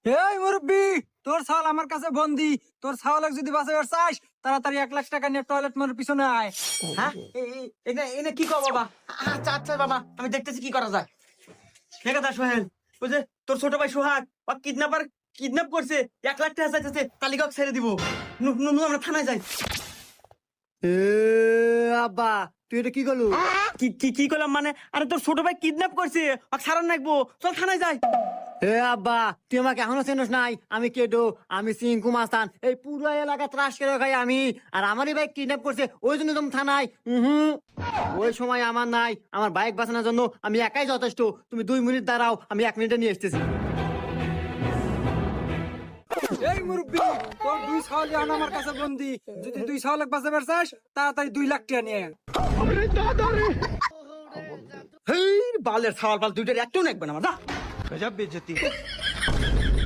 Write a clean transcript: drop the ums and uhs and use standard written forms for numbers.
এই মুরব্বি, তোর ছাওয়াল আমার কাছে বন্দি। তোর ছাওয়ালক যদি বাঁচাবার চাস, তাড়াতাড়ি 1 লাখ টাকা নিয়ে টয়লেট মোড়ের পিছনে আয়। হ্যাঁ এনে এনে কি কর বাবা? আচ্ছা আচ্ছা বাবা, আমি দেখতেছি কি করা যায়। ঠিক আছে সোহেল, ওই যে তোর ছোট ভাই সোহাগ ও কিডন্যাপ করছে, 1 লাখ টাকা চাইতেছে, তালিকা ছেড়ে দিব। আমরা থানায় যাই। এ আব্বা, তুই এটা কি করলু? কি কি কি করলাম মানে? আরে তোর ছোট ভাই কিডন্যাপ করছে, ওকে ছাড়ান রাখবো, চল থানায় যাই। এ আব্বা, তুই আমাকে এখনো চেনস নাই? আমি কেডো, আমি সিংকু মাস্তান। এই পুরো এলাকা ত্রাস করে খাই আমি। আর আমারই বাইক কিডন্যাপ করছে, ওই জন্য তুমি থানায়। ওই সময় আমার নাই, আমার বাইক বাঁচানোর জন্য আমি একাই যথেষ্ট। তুমি 2 মিনিট দাঁড়াও, আমি 1 মিনিটে নিয়ে এসতেছি। এই মুরব্বি, তোর 2 ছাওয়াল এখন আমার কাছে বন্দি। যদি 2 ছাওয়ালক বাঁচাবার চাস, তাড়াতাড়ি 2 লাখ টাকা নিয়ে আয়। হেই বালের ছাওয়াল পাল দুইটার একটাও নাকবে না আমার, যা। गजब बेइज्जती